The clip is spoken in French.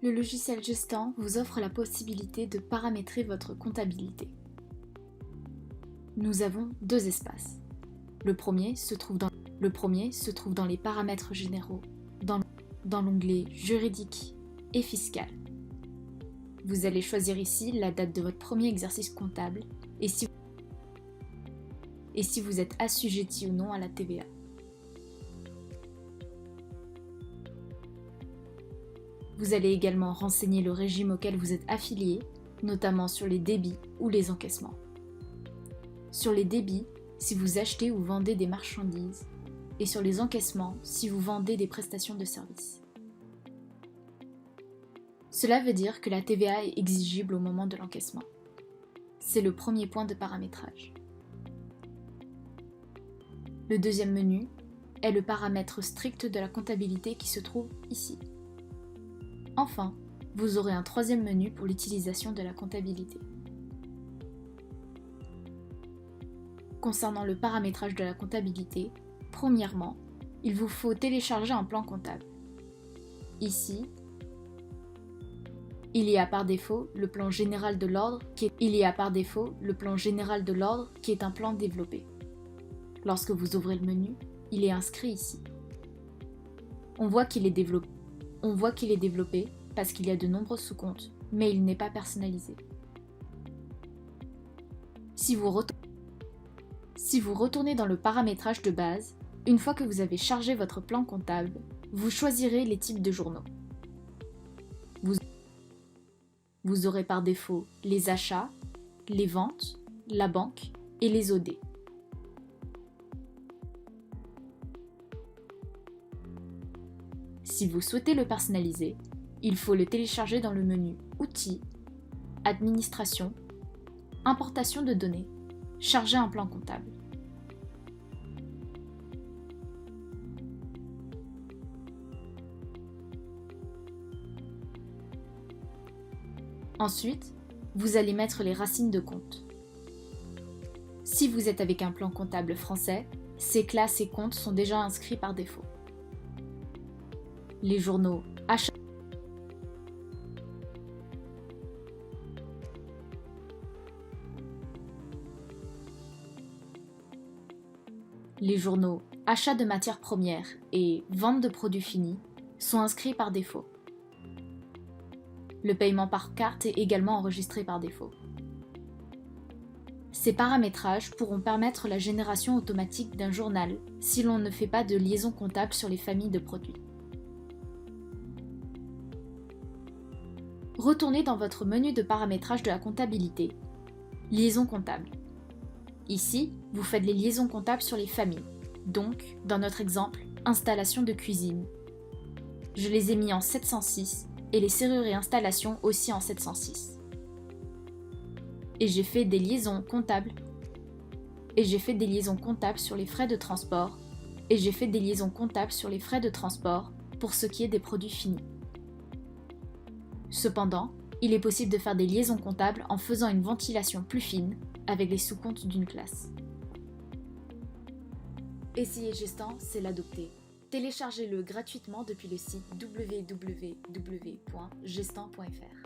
Le logiciel Gestan vous offre la possibilité de paramétrer votre comptabilité. Nous avons deux espaces. Le premier se trouve dans les paramètres généraux, dans l'onglet juridique et fiscal. Vous allez choisir ici la date de votre premier exercice comptable et si vous êtes assujetti ou non à la TVA. Vous allez également renseigner le régime auquel vous êtes affilié, notamment sur les débits ou les encaissements. Sur les débits, si vous achetez ou vendez des marchandises, et sur les encaissements, si vous vendez des prestations de services. Cela veut dire que la TVA est exigible au moment de l'encaissement. C'est le premier point de paramétrage. Le deuxième menu est le paramètre strict de la comptabilité qui se trouve ici. Enfin, vous aurez un troisième menu pour l'utilisation de la comptabilité. Concernant le paramétrage de la comptabilité, premièrement, il vous faut télécharger un plan comptable. Ici, il y a par défaut le plan général de l'ordre qui est un plan développé. Lorsque vous ouvrez le menu, il est inscrit ici. On voit qu'il est développé parce qu'il y a de nombreux sous-comptes, mais il n'est pas personnalisé. Si vous retournez dans le paramétrage de base, une fois que vous avez chargé votre plan comptable, vous choisirez les types de journaux. Vous aurez par défaut les achats, les ventes, la banque et les OD. Si vous souhaitez le personnaliser, il faut le télécharger dans le menu Outils, Administration, Importation de données, Charger un plan comptable. Ensuite, vous allez mettre les racines de compte. Si vous êtes avec un plan comptable français, ces classes et comptes sont déjà inscrits par défaut. Les journaux achats de matières premières et vente de produits finis sont inscrits par défaut. Le paiement par carte est également enregistré par défaut. Ces paramétrages pourront permettre la génération automatique d'un journal si l'on ne fait pas de liaison comptable sur les familles de produits. Retournez dans votre menu de paramétrage de la comptabilité, Liaison comptable. Ici, vous faites les liaisons comptables sur les familles, donc, dans notre exemple, installation de cuisine. Je les ai mis en 706 et les serrures et installations aussi en 706. Et j'ai fait des liaisons comptables sur les frais de transport pour ce qui est des produits finis. Cependant, il est possible de faire des liaisons comptables en faisant une ventilation plus fine avec les sous-comptes d'une classe. Essayez Gestan, c'est l'adopter. Téléchargez-le gratuitement depuis le site www.gestan.fr.